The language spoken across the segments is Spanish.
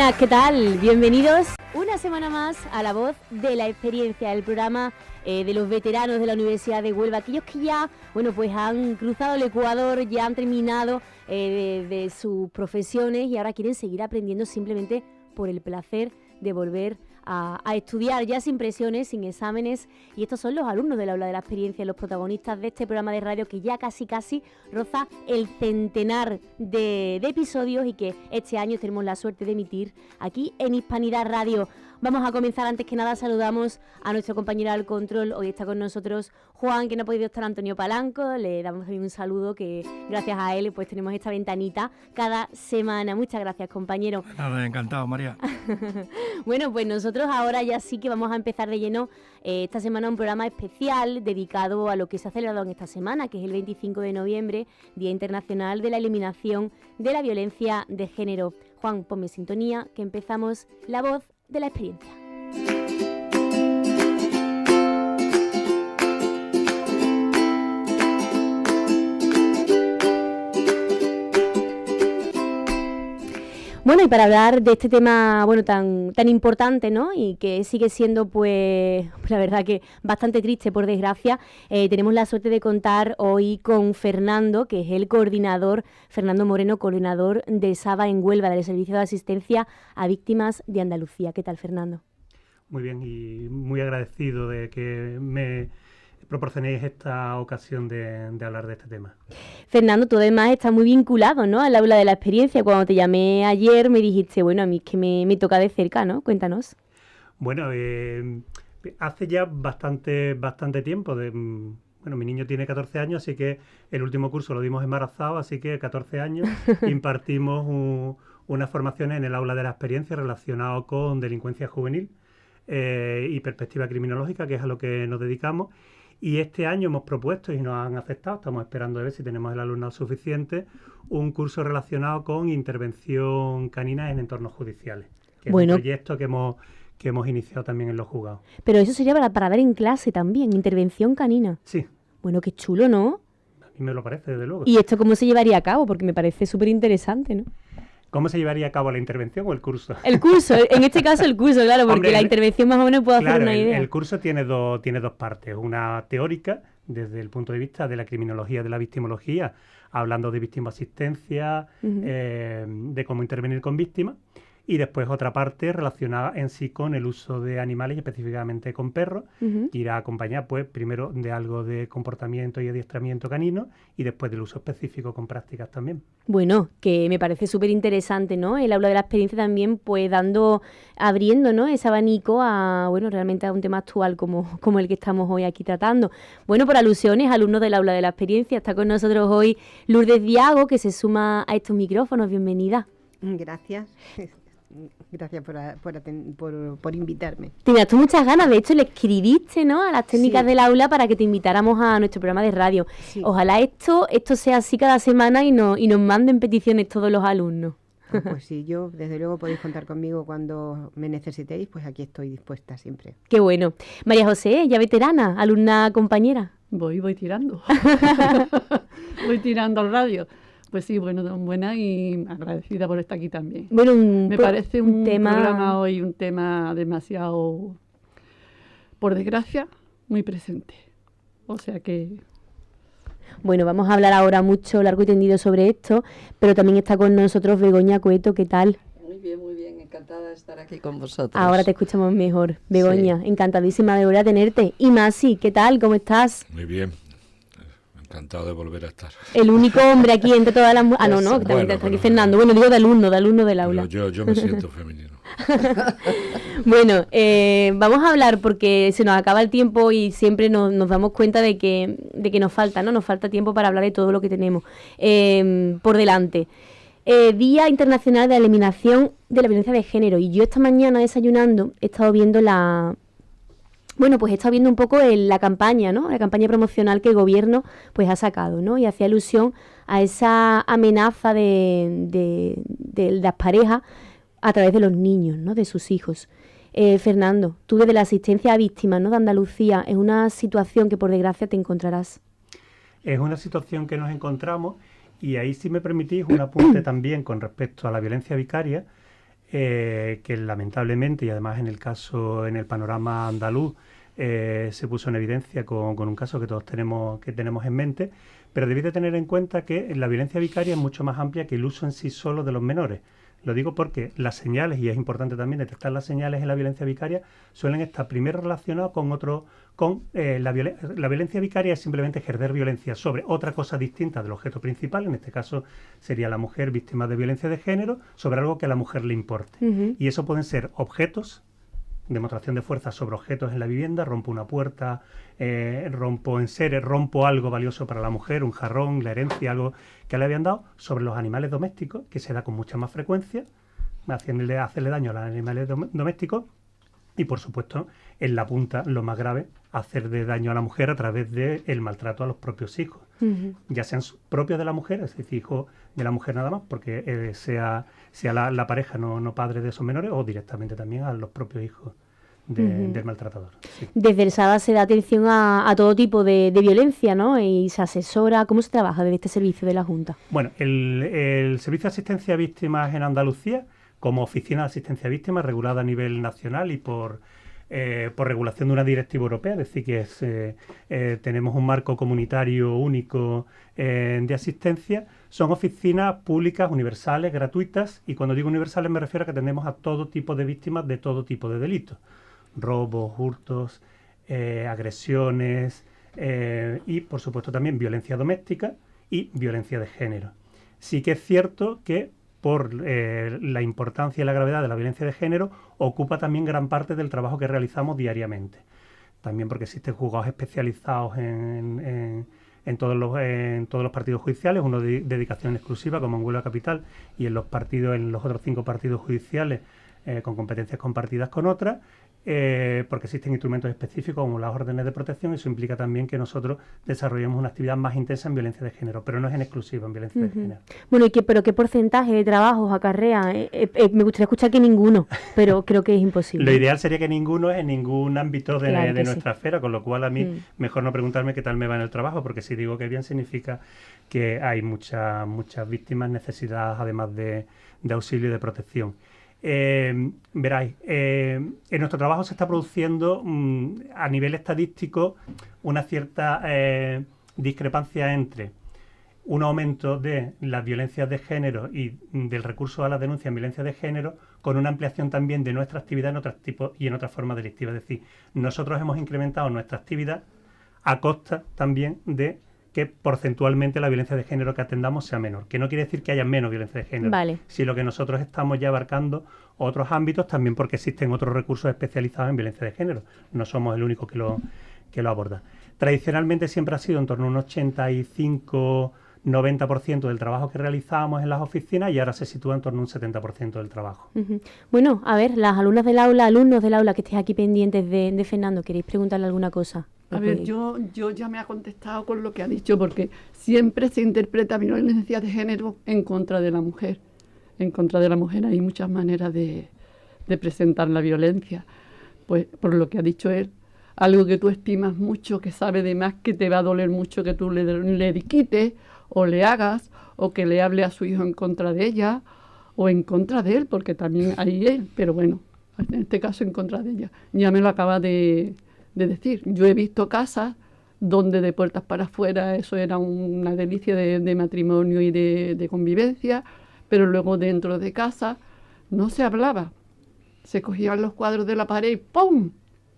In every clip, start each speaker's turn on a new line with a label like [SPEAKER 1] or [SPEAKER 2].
[SPEAKER 1] Buenas, ¿qué tal? Bienvenidos una semana más a La Voz de la Experiencia, el programa de los veteranos de la Universidad de Huelva, aquellos que ya, pues han cruzado el Ecuador, ya han terminado de sus profesiones y ahora quieren seguir aprendiendo simplemente por el placer de volver a estudiar, ya sin presiones, sin exámenes. Y estos son los alumnos del aula de la experiencia, los protagonistas de este programa de radio que ya casi roza el centenar de episodios y que este año tenemos la suerte de emitir aquí en Hispanidad Radio. Vamos a comenzar. Antes que nada saludamos a nuestro compañero al control. Hoy está con nosotros Juan, que no ha podido estar, Antonio Palanco. Le damos también un saludo, que gracias a él pues tenemos esta ventanita cada semana. Muchas gracias, compañero.
[SPEAKER 2] Nada, encantado, María.
[SPEAKER 1] Bueno, pues nosotros ahora ya sí que vamos a empezar de lleno esta semana un programa especial dedicado a lo que se ha celebrado en esta semana, que es el 25 de noviembre, Día Internacional de la Eliminación de la Violencia de Género. Juan, ponme sintonía, que empezamos La Voz de la Experiencia. Bueno, y para hablar de este tema tan importante, ¿no? Y que sigue siendo, pues, la verdad que bastante triste, por desgracia, tenemos la suerte de contar hoy con Fernando, que es el coordinador, Fernando Moreno, coordinador de SAVA en Huelva, del Servicio de Asistencia a Víctimas de Andalucía. ¿Qué tal, Fernando?
[SPEAKER 3] Muy bien, y muy agradecido de que me proporcionéis esta ocasión de hablar de este tema.
[SPEAKER 1] Fernando, tú además estás muy vinculado, ¿no?, al aula de la experiencia. Cuando te llamé ayer me dijiste, bueno, a mí es que me toca de cerca, ¿no? Cuéntanos.
[SPEAKER 3] Bueno, hace ya bastante tiempo. Mi niño tiene 14 años, así que el último curso lo dimos embarazado, así que 14 años impartimos unas formaciones en el aula de la experiencia relacionado con delincuencia juvenil y perspectiva criminológica, que es a lo que nos dedicamos. Y este año hemos propuesto y nos han aceptado, estamos esperando a ver si tenemos el alumnado suficiente, un curso relacionado con intervención canina en entornos judiciales, que es un proyecto que hemos iniciado también en los juzgados.
[SPEAKER 1] Pero eso sería para ver en clase también, intervención canina.
[SPEAKER 3] Sí.
[SPEAKER 1] Bueno, qué chulo, ¿no?
[SPEAKER 3] A mí me lo parece, desde luego.
[SPEAKER 1] ¿Y esto cómo se llevaría a cabo? Porque me parece súper interesante, ¿no?
[SPEAKER 3] ¿Cómo se llevaría a cabo la intervención o el curso?
[SPEAKER 1] El curso, en este caso el curso, claro, porque la intervención más o menos puedo hacer una idea.
[SPEAKER 3] El curso tiene dos partes, una teórica desde el punto de vista de la criminología, de la victimología, hablando de víctima asistencia, de cómo intervenir con víctimas, y después otra parte relacionada en sí con el uso de animales, y específicamente con perros, que irá acompañada pues primero de algo de comportamiento y adiestramiento canino y después del uso específico con prácticas también. Bueno,
[SPEAKER 1] que me parece súper interesante, ¿no? El aula de la experiencia también pues abriendo, ¿no?, ese abanico a, realmente a un tema actual como el que estamos hoy aquí tratando. Bueno, por alusiones, alumnos del aula de la experiencia, está con nosotros hoy Lourdes Diago, que se suma a estos micrófonos. Bienvenida.
[SPEAKER 4] Gracias. Gracias por invitarme.
[SPEAKER 1] Tenías tú muchas ganas, de hecho le escribiste, ¿no?, a las técnicas del aula para que te invitáramos a nuestro programa de radio. Sí. Ojalá esto sea así cada semana y nos manden peticiones todos los alumnos.
[SPEAKER 4] Pues sí, yo desde luego podéis contar conmigo cuando me necesitéis, pues aquí estoy dispuesta siempre.
[SPEAKER 1] Qué bueno. María José, ya veterana, alumna compañera.
[SPEAKER 5] Voy tirando. Voy tirando al radio. Pues sí, buena y agradecida por estar aquí también.
[SPEAKER 1] Bueno,
[SPEAKER 5] me parece un programa hoy, un tema demasiado, por desgracia, muy presente. O sea que...
[SPEAKER 1] Bueno, vamos a hablar ahora mucho, largo y tendido sobre esto, pero también está con nosotros Begoña Cueto. ¿Qué tal?
[SPEAKER 6] Muy bien, encantada de estar aquí con vosotros.
[SPEAKER 1] Ahora te escuchamos mejor. Begoña, sí. Encantadísima de volver a tenerte. Y Masi, ¿qué tal? ¿Cómo estás?
[SPEAKER 2] Muy bien. Encantado de volver a estar.
[SPEAKER 1] El único hombre aquí entre todas las mujeres. Que también está aquí Fernando. Bueno, digo de alumno del aula.
[SPEAKER 2] Yo me siento femenino.
[SPEAKER 1] Bueno, vamos a hablar porque se nos acaba el tiempo y siempre nos damos cuenta de que nos falta, ¿no? Nos falta tiempo para hablar de todo lo que tenemos por delante. Día Internacional de la Eliminación de la Violencia de Género. Y yo esta mañana desayunando he estado viendo he estado viendo un poco la campaña, ¿no? La campaña promocional que el gobierno pues ha sacado, ¿no? Y hacía alusión a esa amenaza de las parejas a través de los niños, ¿no?, de sus hijos. Fernando, tú desde la asistencia a víctimas, ¿no?, de Andalucía, es una situación que por desgracia te encontrarás.
[SPEAKER 3] Es una situación que nos encontramos y ahí, si me permitís, un apunte también con respecto a la violencia vicaria. que lamentablemente, y además en el panorama andaluz, se puso en evidencia con un caso que todos tenemos en mente, pero debéis de tener en cuenta que la violencia vicaria es mucho más amplia que el uso en sí solo de los menores. Lo digo porque las señales, y es importante también detectar las señales en la violencia vicaria, suelen estar primero relacionadas con la violencia vicaria es simplemente ejercer violencia sobre otra cosa distinta del objeto principal, en este caso sería la mujer víctima de violencia de género, sobre algo que a la mujer le importe. Y eso pueden ser objetos, demostración de fuerza sobre objetos en la vivienda, rompo una puerta, rompo enseres, rompo algo valioso para la mujer, un jarrón, la herencia, algo que le habían dado, sobre los animales domésticos, que se da con mucha más frecuencia, hacerle daño a los animales domésticos, y por supuesto, en la punta, lo más grave, hacer de daño a la mujer a través del maltrato a los propios hijos, ya sean propios de la mujer, es decir, hijos de la mujer nada más, porque sea la pareja, no padre de esos menores, o directamente también a los propios hijos del maltratador. Sí.
[SPEAKER 1] Desde el SADA se da atención a todo tipo de violencia, ¿no? Y se asesora. ¿Cómo se trabaja desde este servicio de la Junta?
[SPEAKER 3] Bueno, el Servicio de Asistencia a Víctimas en Andalucía, como oficina de asistencia a víctimas regulada a nivel nacional y por regulación de una directiva europea, es decir, que tenemos un marco comunitario único de asistencia, son oficinas públicas, universales, gratuitas, y cuando digo universales me refiero a que atendemos a todo tipo de víctimas de todo tipo de delitos, robos, hurtos, agresiones y, por supuesto, también violencia doméstica y violencia de género. Sí que es cierto que por la importancia y la gravedad de la violencia de género, ocupa también gran parte del trabajo que realizamos diariamente. También porque existen juzgados especializados en todos los partidos judiciales, uno de dedicación exclusiva, como en Huelva Capital, y en los otros 5 partidos judiciales con competencias compartidas con otras, porque existen instrumentos específicos como las órdenes de protección. Eso implica también que nosotros desarrollemos una actividad más intensa en violencia de género, pero no es en exclusiva en violencia de género.
[SPEAKER 1] Bueno, ¿pero qué porcentaje de trabajos acarrea? Me gustaría escuchar que ninguno, pero creo que es imposible.
[SPEAKER 3] Lo ideal sería que ninguno en ningún ámbito de nuestra
[SPEAKER 1] sí.
[SPEAKER 3] esfera, con lo cual a mí mejor no preguntarme qué tal me va en el trabajo, porque si digo que bien significa que hay muchas víctimas necesitadas además de auxilio y de protección. Veráis, en nuestro trabajo se está produciendo a nivel estadístico una cierta discrepancia entre un aumento de las violencias de género y del recurso a la denuncia en violencia de género, con una ampliación también de nuestra actividad en otros tipos y en otras formas delictivas. Es decir, nosotros hemos incrementado nuestra actividad a costa también de que porcentualmente la violencia de género que atendamos sea menor. Que no quiere decir que haya menos violencia de género, sino que nosotros estamos ya abarcando otros ámbitos también porque existen otros recursos especializados en violencia de género. No somos el único que lo aborda. Tradicionalmente siempre ha sido en torno a un 85-90% del trabajo que realizábamos en las oficinas, y ahora se sitúa en torno a un 70% del trabajo.
[SPEAKER 1] Bueno, a ver, las alumnos del aula que estéis aquí pendientes de Fernando, ¿queréis preguntarle alguna cosa?
[SPEAKER 5] A ver, yo ya me ha contestado con lo que ha dicho, porque siempre se interpreta violencia de género en contra de la mujer. En contra de la mujer hay muchas maneras de presentar la violencia. Pues por lo que ha dicho él, algo que tú estimas mucho, que sabe de más, que te va a doler mucho que tú le quites o le hagas, o que le hable a su hijo en contra de ella o en contra de él, porque también hay él, pero bueno, en este caso en contra de ella. Ya me lo acaba de decir. Yo he visto casas donde de puertas para afuera eso era una delicia de matrimonio y de convivencia, pero luego dentro de casa no se hablaba. Se cogían los cuadros de la pared y ¡pum!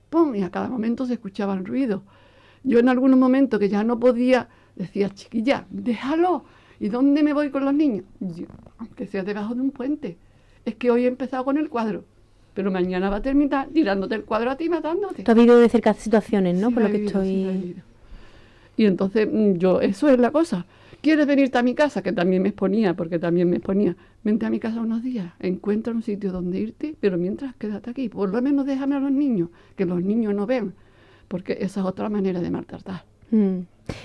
[SPEAKER 5] ¡Pum! Y a cada momento se escuchaban ruidos. Yo en algunos momentos que ya no podía, decía, chiquilla, déjalo. ¿Y dónde me voy con los niños? Yo, aunque sea debajo de un puente. Es que hoy he empezado con el cuadro, pero mañana va a terminar tirándote el cuadro a ti, matándote.
[SPEAKER 1] Tú has vivido de cerca situaciones, ¿no?
[SPEAKER 5] Sí,
[SPEAKER 1] por lo que
[SPEAKER 5] vivido,
[SPEAKER 1] estoy...
[SPEAKER 5] sí, y entonces eso es la cosa. ¿Quieres venirte a mi casa? Que también me exponía, Vente a mi casa unos días, encuentra un sitio donde irte, pero mientras quédate aquí. Por lo menos déjame a los niños, que los niños no vean, porque esa es otra manera de maltratar.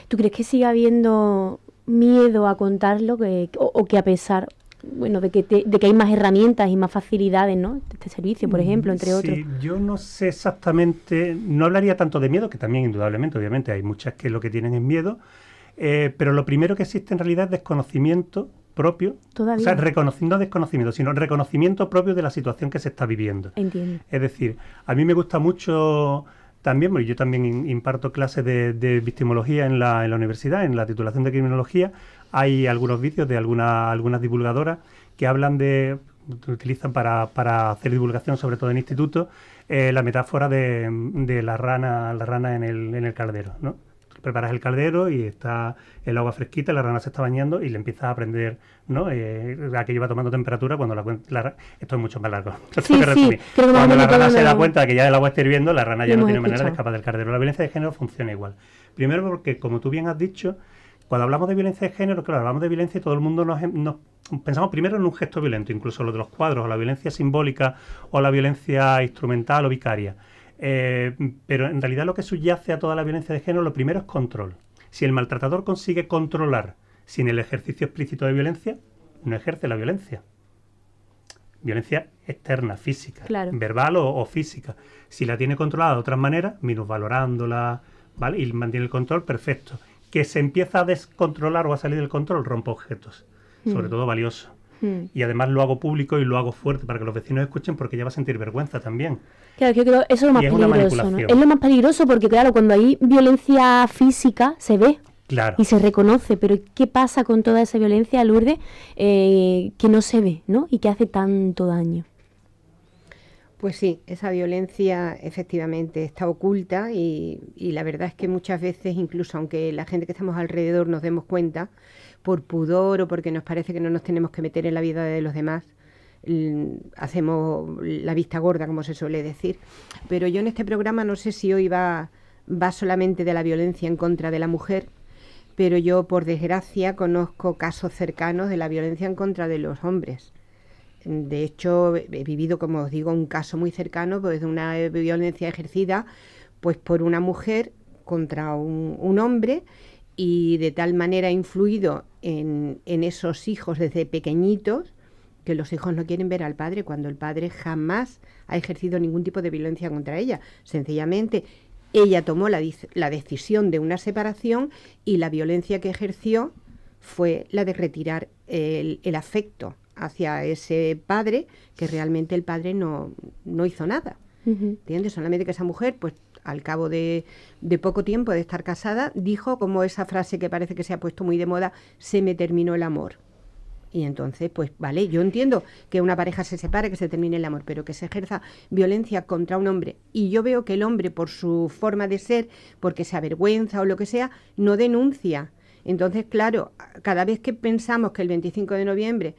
[SPEAKER 1] ¿Tú crees que sigue habiendo miedo a contarlo o que a pesar... Bueno, de que hay más herramientas y más facilidades, ¿no? Este servicio, por ejemplo, entre otros.
[SPEAKER 3] Sí, yo no sé exactamente, no hablaría tanto de miedo, que también indudablemente, obviamente, hay muchas que lo que tienen es miedo, pero lo primero que existe en realidad es desconocimiento propio,
[SPEAKER 1] Todavía.
[SPEAKER 3] o sea, reconociendo desconocimiento, sino reconocimiento propio de la situación que se está viviendo.
[SPEAKER 1] Entiendo.
[SPEAKER 3] Es decir, a mí me gusta mucho también, porque yo también imparto clases de victimología en la universidad, en la titulación de criminología. Hay algunos vídeos de algunas divulgadoras que hablan utilizan para hacer divulgación, sobre todo en institutos, la metáfora de la rana en el caldero, ¿no? Preparas el caldero y está el agua fresquita, la rana se está bañando y le empiezas a aprender, ¿no? Aquello va tomando temperatura cuando esto es mucho más largo.
[SPEAKER 1] Sí, sí, creo que
[SPEAKER 3] cuando la rana se da
[SPEAKER 1] lo-
[SPEAKER 3] cuenta de que ya el agua está hirviendo, la rana ya
[SPEAKER 1] lo
[SPEAKER 3] no
[SPEAKER 1] hemos
[SPEAKER 3] tiene manera de
[SPEAKER 1] escuchado.
[SPEAKER 3] escapar del caldero. La violencia de género funciona igual. Primero porque, como tú bien has dicho, cuando hablamos de violencia de género, claro, hablamos de violencia y todo el mundo nos pensamos primero en un gesto violento, incluso lo de los cuadros, o la violencia simbólica, o la violencia instrumental o vicaria. Pero en realidad lo que subyace a toda la violencia de género, lo primero es control. Si el maltratador consigue controlar sin el ejercicio explícito de violencia, no ejerce la violencia. Violencia externa, física,
[SPEAKER 1] Claro.
[SPEAKER 3] verbal o física. Si la tiene controlada de otras maneras, minusvalorándola, ¿vale? Y mantiene el control, perfecto. Que se empieza a descontrolar o a salir del control, rompe objetos, sobre todo valiosos. Y además lo hago público y lo hago fuerte para que los vecinos escuchen, porque ella va a sentir vergüenza también.
[SPEAKER 1] Claro, que yo creo que eso es lo más
[SPEAKER 3] Y es una
[SPEAKER 1] peligroso, ¿no?
[SPEAKER 3] manipulación.
[SPEAKER 1] Es lo más peligroso porque, claro, cuando hay violencia física se ve
[SPEAKER 3] Claro.
[SPEAKER 1] y se reconoce, pero ¿qué pasa con toda esa violencia, Lourdes, que no se ve, ¿no? Y que hace tanto daño?
[SPEAKER 4] Pues sí, esa violencia efectivamente está oculta y la verdad es que muchas veces, incluso aunque la gente que estamos alrededor nos demos cuenta, por pudor o porque nos parece que no nos tenemos que meter en la vida de los demás, hacemos la vista gorda, como se suele decir. Pero yo en este programa no sé si hoy va solamente de la violencia en contra de la mujer, pero yo, por desgracia, conozco casos cercanos de la violencia en contra de los hombres. De hecho, he vivido, como os digo, un caso muy cercano, pues, de una violencia ejercida pues por una mujer contra un hombre, y de tal manera ha influido en esos hijos desde pequeñitos, que los hijos no quieren ver al padre cuando el padre jamás ha ejercido ningún tipo de violencia contra ella. Sencillamente, ella tomó la decisión de una separación y la violencia que ejerció fue la de retirar el afecto hacia ese padre, que realmente el padre no hizo nada. ¿Entiendes? Solamente que esa mujer, pues al cabo de poco tiempo de estar casada, dijo como esa frase que parece que se ha puesto muy de moda: se me terminó el amor. Y entonces, pues vale, yo entiendo que una pareja se separe, que se termine el amor, pero que se ejerza violencia contra un hombre, y yo veo que el hombre, por su forma de ser, porque se avergüenza o lo que sea, no denuncia. Entonces, claro, cada vez que pensamos que el 25 de noviembre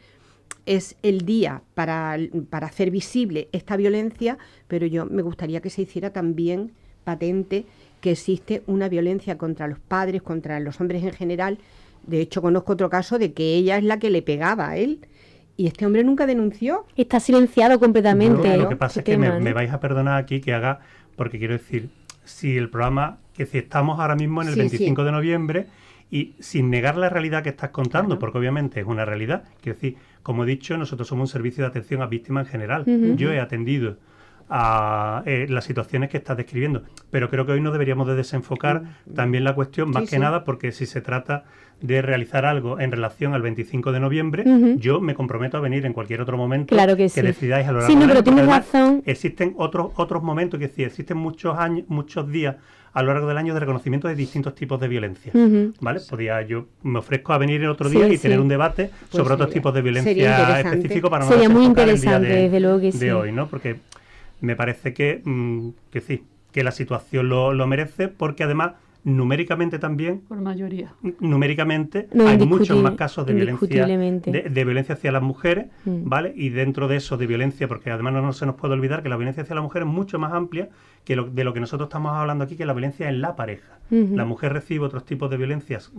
[SPEAKER 4] es el día para hacer visible esta violencia, pero yo me gustaría que se hiciera también patente que existe una violencia contra los padres, contra los hombres en general. De hecho, conozco otro caso de que ella es la que le pegaba a él y este hombre nunca denunció.
[SPEAKER 1] Está silenciado completamente.
[SPEAKER 3] Lo que pasa es que
[SPEAKER 1] tema,
[SPEAKER 3] me
[SPEAKER 1] ¿no?
[SPEAKER 3] vais a perdonar aquí que haga, porque quiero decir, si el programa, que si estamos ahora mismo en el
[SPEAKER 4] Sí,
[SPEAKER 3] 25
[SPEAKER 4] sí.
[SPEAKER 3] de noviembre, y sin negar la realidad que estás contando,
[SPEAKER 4] Claro.
[SPEAKER 3] porque obviamente es una realidad, quiero decir, como he dicho, nosotros somos un servicio de atención a víctimas en general.
[SPEAKER 1] Ujú.
[SPEAKER 3] Yo he atendido a las situaciones que estás describiendo, pero creo que hoy no deberíamos de desenfocar también la cuestión, más
[SPEAKER 4] Sí,
[SPEAKER 3] que
[SPEAKER 4] sí.
[SPEAKER 3] nada porque si se trata de realizar algo en relación al 25 de noviembre,
[SPEAKER 1] Ujú.
[SPEAKER 3] yo me comprometo a venir en cualquier otro momento
[SPEAKER 1] Claro que sí.
[SPEAKER 3] decidáis a lo largo
[SPEAKER 1] Sí, no,
[SPEAKER 3] del
[SPEAKER 1] pero
[SPEAKER 3] año, porque
[SPEAKER 1] tienes
[SPEAKER 3] además
[SPEAKER 1] razón.
[SPEAKER 3] existen otros momentos, que decir, existen muchos años, muchos días a lo largo del año de reconocimiento de distintos tipos de violencia.
[SPEAKER 1] Ujú.
[SPEAKER 3] ¿Vale? Yo me ofrezco a venir en otro
[SPEAKER 1] Sí,
[SPEAKER 3] día y
[SPEAKER 1] sí.
[SPEAKER 3] tener un debate sobre
[SPEAKER 4] sería-
[SPEAKER 3] otros tipos de
[SPEAKER 4] sería
[SPEAKER 3] violencia
[SPEAKER 4] interesante.
[SPEAKER 3] específico para no
[SPEAKER 1] Sería muy
[SPEAKER 3] desenfocar el día
[SPEAKER 1] interesante, desde luego que sí.
[SPEAKER 3] de hoy, ¿no? Porque me parece que sí, que la situación lo merece, porque además numéricamente también
[SPEAKER 5] por mayoría.
[SPEAKER 3] numéricamente
[SPEAKER 1] No,
[SPEAKER 3] hay
[SPEAKER 1] indiscutible-
[SPEAKER 3] muchos más casos de violencia
[SPEAKER 1] indiscutiblemente.
[SPEAKER 3] de violencia hacia las mujeres,
[SPEAKER 1] Mm.
[SPEAKER 3] ¿vale? Y dentro de eso de violencia, porque además no se nos puede olvidar que la violencia hacia la mujer es mucho más amplia que de lo que nosotros estamos hablando aquí, que la violencia en la pareja.
[SPEAKER 1] Ujú.
[SPEAKER 3] La mujer recibe otros tipos de violencias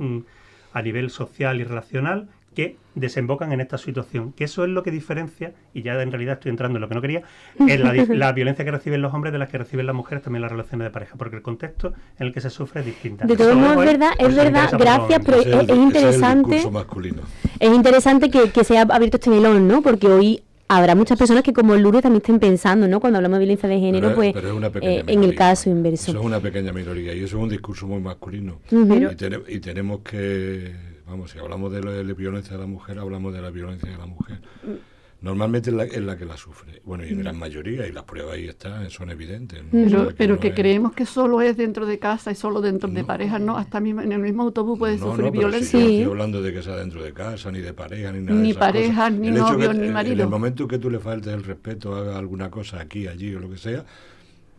[SPEAKER 3] a nivel social y relacional que desembocan en esta situación, que eso es lo que diferencia, y ya en realidad estoy entrando en lo que no quería, es la violencia que reciben los hombres de las que reciben las mujeres también en las relaciones de pareja, porque el contexto en el que se sufre es distinto.
[SPEAKER 1] De todos modos, es verdad, gracias, pero
[SPEAKER 2] Ese
[SPEAKER 1] es interesante.
[SPEAKER 2] el discurso masculino.
[SPEAKER 1] Es interesante que se haya abierto este melón, ¿no? Porque hoy habrá muchas personas que como Lourdes también estén pensando, ¿no? Cuando hablamos de violencia de género,
[SPEAKER 2] pero es una pequeña
[SPEAKER 1] en el
[SPEAKER 2] minoría.
[SPEAKER 1] caso inverso.
[SPEAKER 2] Eso es una pequeña minoría y eso es un discurso muy masculino. Y tenemos que, vamos, si hablamos de la violencia de la mujer, hablamos de la violencia de la mujer. Normalmente es la que la sufre. Bueno, y en gran mayoría, y las pruebas ahí están, son evidentes, ¿no?
[SPEAKER 5] Pero que creemos que solo es dentro de casa y solo dentro de pareja, no, hasta en el mismo autobús puede sufrir
[SPEAKER 2] pero
[SPEAKER 5] violencia.
[SPEAKER 2] Si yo estoy hablando de que sea dentro de casa, ni de pareja, ni nada de
[SPEAKER 5] Ni
[SPEAKER 2] esas
[SPEAKER 5] pareja,
[SPEAKER 2] cosas.
[SPEAKER 5] ni
[SPEAKER 2] El hecho
[SPEAKER 5] novio,
[SPEAKER 2] que,
[SPEAKER 5] ni
[SPEAKER 2] En
[SPEAKER 5] marido.
[SPEAKER 2] el momento que tú le faltes el respeto, hagas alguna cosa aquí, allí o lo que sea,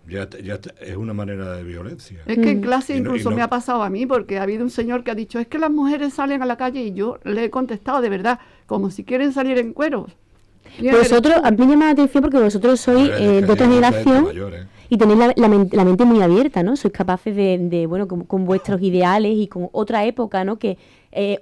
[SPEAKER 2] es una manera de violencia.
[SPEAKER 5] Es que en clase
[SPEAKER 2] Y no-
[SPEAKER 5] incluso
[SPEAKER 2] y no-
[SPEAKER 5] me ha pasado a mí, porque ha habido un señor que ha dicho, es que las mujeres salen a la calle, y yo le he contestado de verdad, como si quieren salir en cueros.
[SPEAKER 1] Vosotros, a mí me llama la atención porque vosotros sois de otra generación y tenéis la mente muy abierta, ¿no? Sois capaces de bueno, con vuestros ideales y con otra época, ¿no? Que,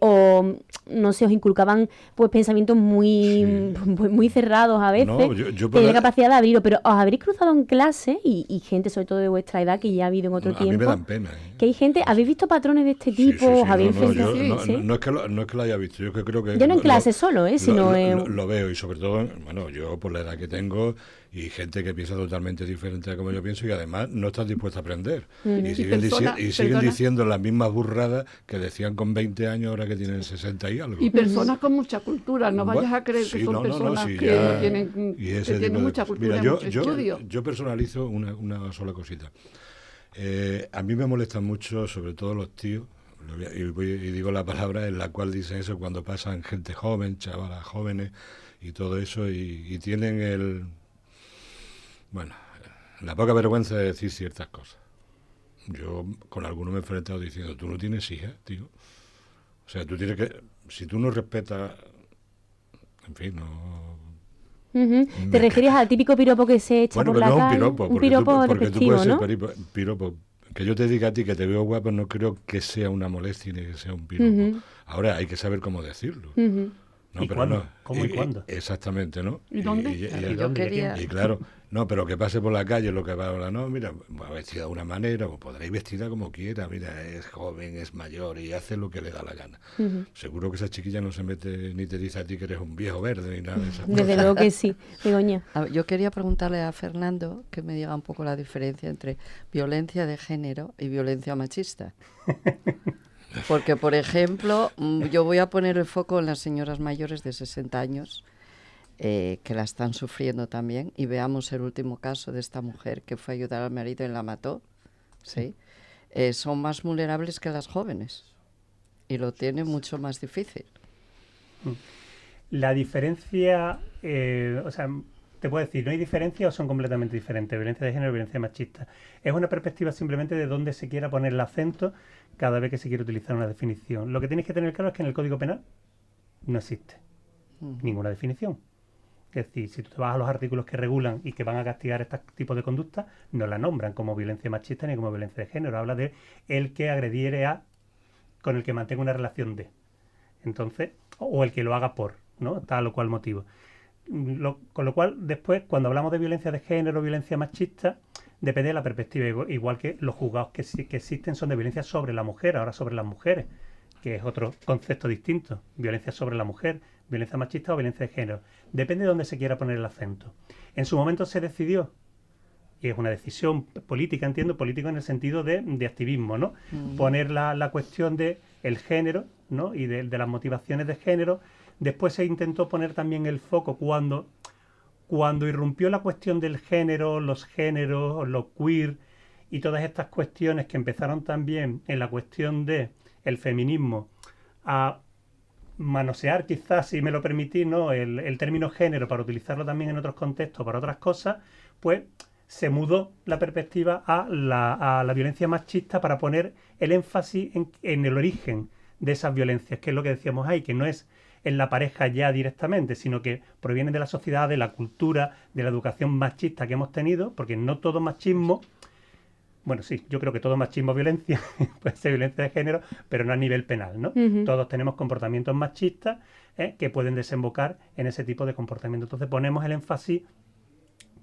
[SPEAKER 1] o, no sé, os inculcaban pues pensamientos muy cerrados a veces.
[SPEAKER 2] No, yo
[SPEAKER 1] tenéis la capacidad de abrirlo, pero os habréis cruzado en clase y gente, sobre todo de vuestra edad, que ya ha habido en otro
[SPEAKER 2] A
[SPEAKER 1] tiempo.
[SPEAKER 2] mí me dan pena.
[SPEAKER 1] Que hay gente, ¿habéis visto patrones de este tipo?
[SPEAKER 2] Sí,
[SPEAKER 1] ¿Os habéis
[SPEAKER 2] no,
[SPEAKER 1] enfrentado?
[SPEAKER 2] no es que lo haya visto, yo que creo que...
[SPEAKER 1] Ya no en clase solo, sino...
[SPEAKER 2] Lo veo y sobre todo, bueno, yo por la edad que tengo y gente que piensa totalmente diferente a como yo pienso y además no están dispuestos a aprender. Y siguen diciendo las mismas burradas que decían con 20 años ahora que tienen 60 y algo.
[SPEAKER 5] Y personas con mucha cultura, no vayas a creer que son personas que tienen mucha cultura,
[SPEAKER 2] Mira,
[SPEAKER 5] mucho estudio.
[SPEAKER 2] yo personalizo una sola cosita. A mí me molestan mucho, sobre todo los tíos, y digo la palabra en la cual dicen eso cuando pasan gente joven, chavalas jóvenes y todo eso, y tienen la poca vergüenza de decir ciertas cosas. Yo con algunos me he enfrentado diciendo, tú no tienes hija, tío. O sea, tú tienes que... Si tú no respetas... En fin, no...
[SPEAKER 1] ¿Te refieres al típico piropo que se echa por la calle?
[SPEAKER 2] Bueno, no un piropo,
[SPEAKER 1] un piropo
[SPEAKER 2] porque tú
[SPEAKER 1] despectivo,
[SPEAKER 2] puedes
[SPEAKER 1] ¿no?
[SPEAKER 2] ser piropo. Que yo te diga a ti que te veo guapo no creo que sea una molestia ni que sea un piropo. Ahora hay que saber cómo decirlo. No,
[SPEAKER 3] ¿Y
[SPEAKER 2] pero
[SPEAKER 3] cuándo?
[SPEAKER 2] no.
[SPEAKER 3] ¿Cómo y cuándo?
[SPEAKER 2] Exactamente, ¿no?
[SPEAKER 5] ¿Y dónde?
[SPEAKER 6] Yo quería...
[SPEAKER 2] Y claro, no, pero que pase por la calle lo que va a hablar, no, mira, va vestida de una manera, o podréis vestida como quiera, mira, es joven, es mayor y hace lo que le da la gana. Seguro que esa chiquilla no se mete ni te dice a ti que eres un viejo verde ni nada de esas
[SPEAKER 1] Desde
[SPEAKER 2] cosas.
[SPEAKER 1] luego que sí, Begoña.
[SPEAKER 6] Yo quería preguntarle a Fernando que me diga un poco la diferencia entre violencia de género y violencia machista. Porque, por ejemplo, yo voy a poner el foco en las señoras mayores de 60 años que la están sufriendo también. Y veamos el último caso de esta mujer que fue a ayudar al marido y la mató. ¿Sí? Son más vulnerables que las jóvenes y lo tienen mucho más difícil.
[SPEAKER 3] La diferencia, o sea, te puedo decir, no hay diferencia o son completamente diferentes, violencia de género y violencia machista. Es una perspectiva simplemente de dónde se quiera poner el acento cada vez que se quiere utilizar una definición. Lo que tenéis que tener claro es que en el Código Penal no existe ninguna definición. Es decir, si tú te vas a los artículos que regulan y que van a castigar este tipo de conductas, no la nombran como violencia machista ni como violencia de género. Habla de el que agrediere a, con el que mantenga una relación de. Entonces, o el que lo haga por, ¿no? Tal o cual motivo. Con lo cual, después, cuando hablamos de violencia de género, violencia machista, depende de la perspectiva. Igual que los juzgados que existen son de violencia sobre la mujer, ahora sobre las mujeres, que es otro concepto distinto. Violencia sobre la mujer, violencia machista o violencia de género. Depende de dónde se quiera poner el acento. En su momento se decidió, y es una decisión política, entiendo, político en el sentido de activismo, ¿no? Poner la cuestión de el género, ¿no? Y de las motivaciones de género. Después se intentó poner también el foco cuando irrumpió la cuestión del género, los géneros, los queer y todas estas cuestiones que empezaron también en la cuestión de el feminismo a manosear, quizás, si me lo permitís, ¿no? el término género para utilizarlo también en otros contextos, para otras cosas, pues se mudó la perspectiva a la violencia machista para poner el énfasis en el origen de esas violencias, que es lo que decíamos ahí, que no es en la pareja ya directamente, sino que provienen de la sociedad, de la cultura, de la educación machista que hemos tenido, porque no todo machismo, bueno, sí, yo creo que todo machismo es violencia, puede ser violencia de género, pero no a nivel penal, ¿no? Todos tenemos comportamientos machistas que pueden desembocar en ese tipo de comportamiento. Entonces ponemos el énfasis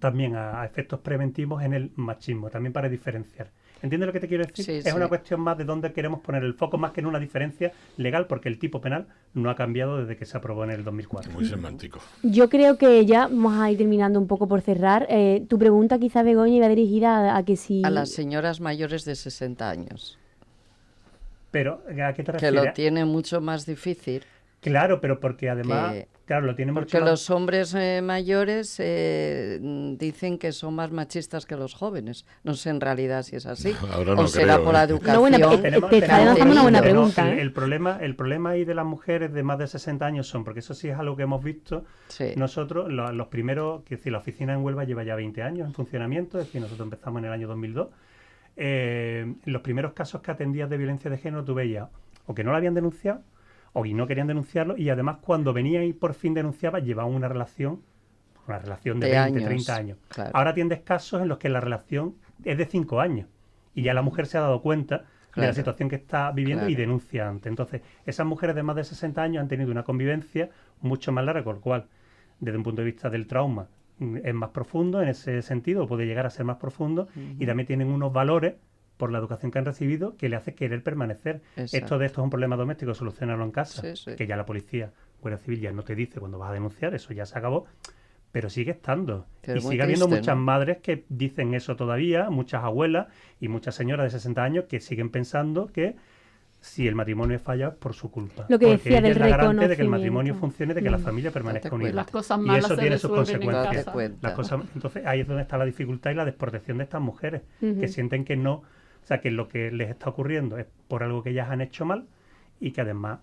[SPEAKER 3] también a efectos preventivos en el machismo, también para diferenciar. ¿Entiendes lo que te quiero decir?
[SPEAKER 6] Sí,
[SPEAKER 3] es
[SPEAKER 6] sí.
[SPEAKER 3] una cuestión más de dónde queremos poner el foco, más que en una diferencia legal, porque el tipo penal no ha cambiado desde que se aprobó en el 2004.
[SPEAKER 2] Muy semántico.
[SPEAKER 1] Yo creo que ya vamos a ir terminando un poco por cerrar. Tu pregunta quizá, Begoña, iba dirigida a que si...
[SPEAKER 6] A las señoras mayores de 60 años,
[SPEAKER 3] Pero, ¿a qué te
[SPEAKER 6] que
[SPEAKER 3] refieres?
[SPEAKER 6] lo tiene mucho más difícil.
[SPEAKER 3] Claro, pero porque además, claro, lo tiene
[SPEAKER 6] Porque
[SPEAKER 3] mucho más...
[SPEAKER 6] los hombres mayores dicen que son más machistas que los jóvenes. No sé en realidad si es así.
[SPEAKER 2] Ahora no
[SPEAKER 6] o será
[SPEAKER 2] creo,
[SPEAKER 6] por la
[SPEAKER 2] ¿eh?
[SPEAKER 6] educación.
[SPEAKER 1] No, bueno, te está lanzando una buena pregunta.
[SPEAKER 3] No, el problema ahí de las mujeres de más de 60 años son, porque eso sí es algo que hemos visto
[SPEAKER 6] Sí.
[SPEAKER 3] nosotros, los primeros, que decir, la oficina en Huelva lleva ya 20 años en funcionamiento, es decir, nosotros empezamos en el año 2002. Los primeros casos que atendías de violencia de género tú veías o que no lo habían denunciado o que no querían denunciarlo, y además cuando venía y por fin denunciaba llevaban una relación de 20,
[SPEAKER 6] años,
[SPEAKER 3] 30 años.
[SPEAKER 6] claro.
[SPEAKER 3] Ahora atiendes casos en los que la relación es de 5 años y ya la mujer se ha dado cuenta de
[SPEAKER 6] Claro.
[SPEAKER 3] la situación que está viviendo y
[SPEAKER 6] Claro.
[SPEAKER 3] denuncia antes. Entonces, esas mujeres de más de 60 años han tenido una convivencia mucho más larga, con lo cual, desde un punto de vista del trauma, es más profundo en ese sentido, puede llegar a ser más profundo, y también tienen unos valores por la educación que han recibido que le hace querer permanecer.
[SPEAKER 6] Exacto.
[SPEAKER 3] Esto es un problema doméstico, solucionarlo en casa,
[SPEAKER 6] Sí, sí.
[SPEAKER 3] que ya la policía, Guardia Civil ya no te dice cuando vas a denunciar, eso ya se acabó, pero sigue estando.
[SPEAKER 6] Pero
[SPEAKER 3] Y
[SPEAKER 6] muy
[SPEAKER 3] sigue habiendo
[SPEAKER 6] triste,
[SPEAKER 3] muchas
[SPEAKER 6] ¿no?
[SPEAKER 3] madres que dicen eso todavía, muchas abuelas y muchas señoras de 60 años que siguen pensando que si el matrimonio falla es por su culpa.
[SPEAKER 1] Lo que
[SPEAKER 3] Porque
[SPEAKER 1] decía
[SPEAKER 3] ella
[SPEAKER 1] del
[SPEAKER 3] es la garante de que el
[SPEAKER 1] reconocimiento.
[SPEAKER 3] matrimonio funcione, de que la familia permanezca
[SPEAKER 6] Date
[SPEAKER 3] unida.
[SPEAKER 6] cuenta.
[SPEAKER 5] Las cosas
[SPEAKER 3] Y
[SPEAKER 5] malas
[SPEAKER 3] eso
[SPEAKER 5] se
[SPEAKER 3] tiene sus
[SPEAKER 5] resuelven en
[SPEAKER 3] consecuencias.
[SPEAKER 5] casa.
[SPEAKER 6] cuenta.
[SPEAKER 3] Las cosas, entonces ahí es donde está la dificultad y la desprotección de estas mujeres,
[SPEAKER 1] Ujú.
[SPEAKER 3] que sienten que no, o sea, que lo que les está ocurriendo es por algo que ellas han hecho mal y que además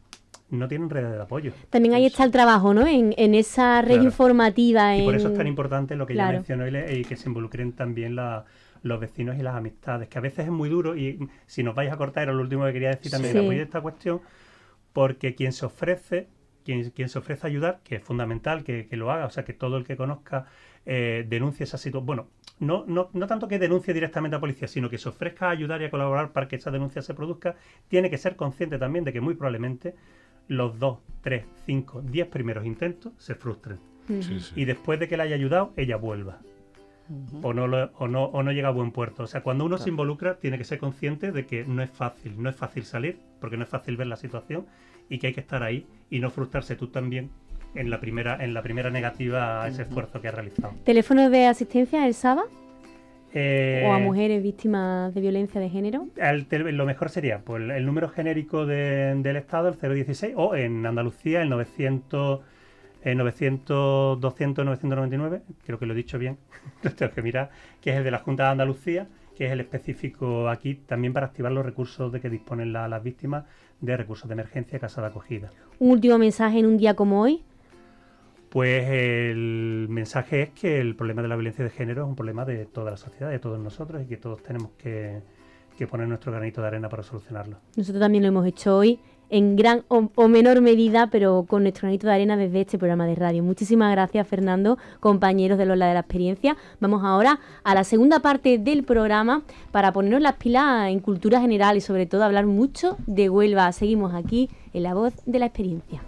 [SPEAKER 3] no tienen redes de apoyo.
[SPEAKER 1] También ahí está el trabajo, ¿no? En esa red
[SPEAKER 3] Claro.
[SPEAKER 1] informativa.
[SPEAKER 3] Y por
[SPEAKER 1] en-
[SPEAKER 3] eso es tan importante lo que
[SPEAKER 1] Claro.
[SPEAKER 3] ya mencionó y que se involucren también los vecinos y las amistades, que a veces es muy duro, y si nos vais a cortar, era lo último que quería decir también
[SPEAKER 1] Sí.
[SPEAKER 3] en apoyo de esta cuestión, porque quien se ofrece a ayudar, que es fundamental que lo haga, o sea, que todo el que conozca denuncie esa situación. Bueno, no tanto que denuncie directamente a policía, sino que se ofrezca a ayudar y a colaborar para que esa denuncia se produzca, tiene que ser consciente también de que muy probablemente los 2, 3, 5, 10 primeros intentos se frustren.
[SPEAKER 2] Sí, sí.
[SPEAKER 3] Y después de que le haya ayudado, ella vuelva. O no llega a buen puerto. O sea, cuando uno se involucra, tiene que ser consciente de que no es fácil salir, porque no es fácil ver la situación, y que hay que estar ahí y no frustrarse tú también en la primera negativa a ese esfuerzo que has realizado.
[SPEAKER 1] ¿Teléfono de asistencia, el SABA?
[SPEAKER 3] Eh,
[SPEAKER 1] ¿O a mujeres víctimas de violencia de género?
[SPEAKER 3] Lo mejor sería pues, el número genérico del Estado, el 016, o en Andalucía el 900 200 999, creo que lo he dicho bien, lo tengo que mirar, que es el de la Junta de Andalucía, que es el específico aquí también para activar los recursos de que disponen las víctimas de recursos de emergencia, casa de acogida.
[SPEAKER 1] Un último mensaje en un día como hoy.
[SPEAKER 3] Pues el mensaje es que el problema de la violencia de género es un problema de toda la sociedad, de todos nosotros, y que todos tenemos que poner nuestro granito de arena para solucionarlo.
[SPEAKER 1] Nosotros también lo hemos hecho hoy, en gran o menor medida, pero con nuestro granito de arena desde este programa de radio. Muchísimas gracias, Fernando, compañeros de Lola de la Experiencia. Vamos ahora a la segunda parte del programa para ponernos las pilas en cultura general y sobre todo hablar mucho de Huelva. Seguimos aquí en La Voz de la Experiencia.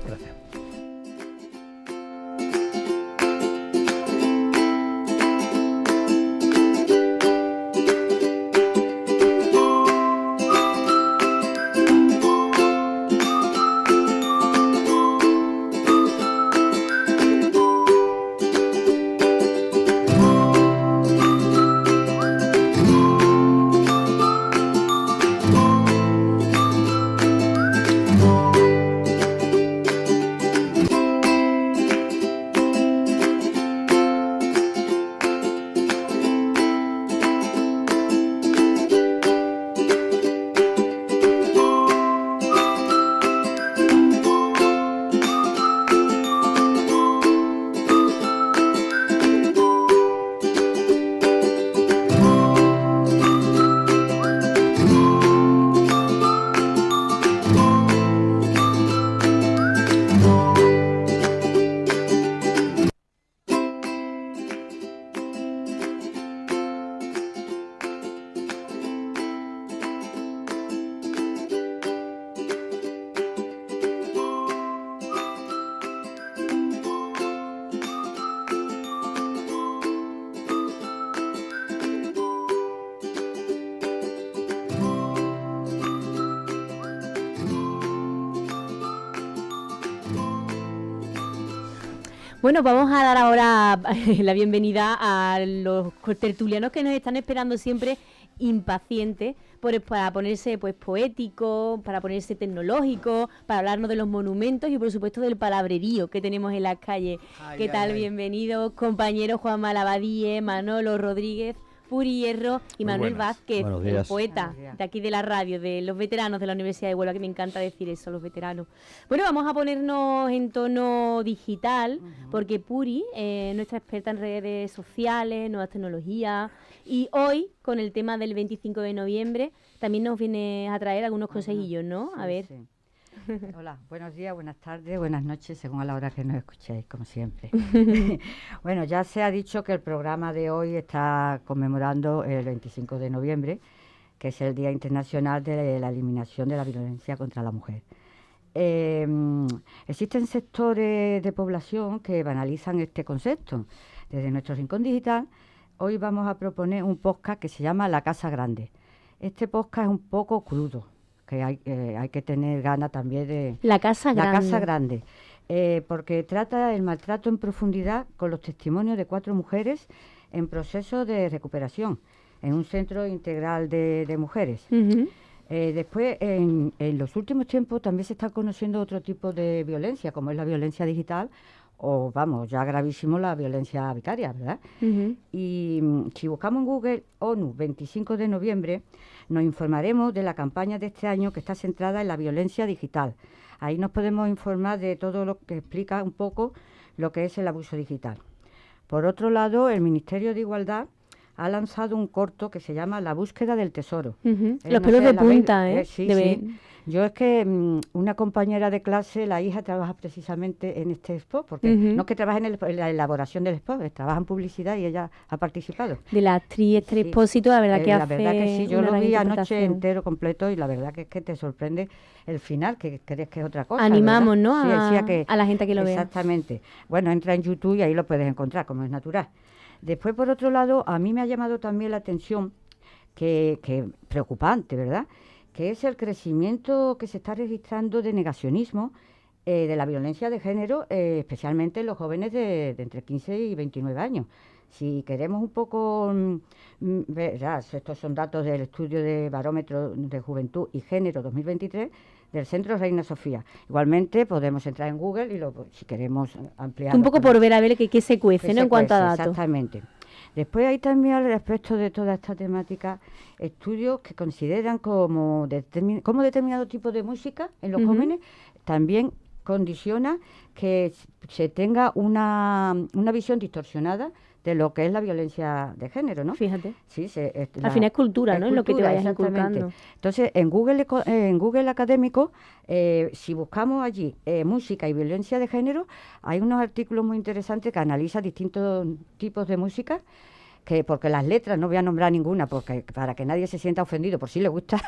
[SPEAKER 3] Gracias.
[SPEAKER 1] Bueno, vamos a dar ahora la bienvenida a los tertulianos que nos están esperando siempre impacientes para ponerse pues poético, para ponerse tecnológico, para hablarnos de los monumentos y por supuesto del palabrerío que tenemos en las calles. ¿Qué tal? Bienvenidos compañeros Juanma Labadie, Manolo Rodríguez, Puri Hierro y Manuel Vázquez, el poeta de aquí de la radio, de los veteranos de la Universidad de Huelva, que me encanta decir eso, los veteranos. Bueno, vamos a ponernos en tono digital, porque Puri es nuestra experta en redes sociales, nuevas tecnologías, y hoy, con el tema del 25 de noviembre, también nos viene a traer algunos consejillos, ¿no?
[SPEAKER 7] Sí,
[SPEAKER 1] a ver.
[SPEAKER 7] Sí. Hola, buenos días, buenas tardes, buenas noches, según a la hora que nos escuchéis, como siempre. Bueno, ya se ha dicho que el programa de hoy está conmemorando el 25 de noviembre, que es el Día Internacional de la Eliminación de la Violencia contra la Mujer. Existen sectores de población que banalizan este concepto. Desde nuestro Rincón Digital, hoy vamos a proponer un podcast que se llama La Casa Grande. Este podcast es un poco crudo, que hay que tener ganas también de...
[SPEAKER 1] La Casa Grande.
[SPEAKER 7] La Casa Grande, porque trata el maltrato en profundidad con los testimonios de 4 mujeres en proceso de recuperación en un centro integral de mujeres. Después, en los últimos tiempos también se está conociendo otro tipo de violencia, como es la violencia digital, o vamos, ya gravísimo, la violencia vicaria, ¿verdad? Y si buscamos en Google ONU 25 de noviembre, nos informaremos de la campaña de este año que está centrada en la violencia digital. Ahí nos podemos informar de todo lo que explica un poco lo que es el abuso digital. Por otro lado, el Ministerio de Igualdad ha lanzado un corto que se llama La búsqueda del tesoro.
[SPEAKER 1] Los pelos de punta, ¿eh?
[SPEAKER 7] Sí, sí. Yo es que una compañera de clase, la hija, trabaja precisamente en este spot, porque no es que trabaje en la elaboración del spot, trabaja en publicidad y ella ha participado.
[SPEAKER 1] De la actriz Esther Expósito, la verdad que
[SPEAKER 7] la verdad que sí, yo lo vi anoche
[SPEAKER 1] interpretación.
[SPEAKER 7] entero, completo, y la verdad que es que te sorprende el final, que crees que es otra cosa.
[SPEAKER 1] Animamos,
[SPEAKER 7] ¿verdad?
[SPEAKER 1] ¿no?
[SPEAKER 7] Sí, decía que,
[SPEAKER 1] a la gente que lo vea.
[SPEAKER 7] Exactamente. Bueno, entra en YouTube y ahí lo puedes encontrar, como es natural. Después, por otro lado, a mí me ha llamado también la atención, que preocupante, ¿verdad?, que es el crecimiento que se está registrando de negacionismo de la violencia de género, especialmente en los jóvenes de entre 15 y 29 años. Si queremos un poco, verás, estos son datos del estudio de Barómetro de Juventud y Género 2023 del Centro Reina Sofía. Igualmente podemos entrar en Google y si queremos ampliar.
[SPEAKER 1] Un poco por ver a ver qué se cuece, ¿no? En cuanto a datos.
[SPEAKER 7] Exactamente. Después hay también, al respecto de toda esta temática, estudios que consideran como determinado tipo de música en los jóvenes también condiciona que se tenga una visión distorsionada de lo que es la violencia de género, ¿no?
[SPEAKER 1] Fíjate.
[SPEAKER 7] Sí,
[SPEAKER 1] al final es cultura, ¿no? Es lo que te vayas inculcando.
[SPEAKER 7] Entonces, en Google Académico, si buscamos allí música y violencia de género, hay unos artículos muy interesantes que analizan distintos tipos de música, porque las letras, no voy a nombrar ninguna, porque para que nadie se sienta ofendido, por si le gusta,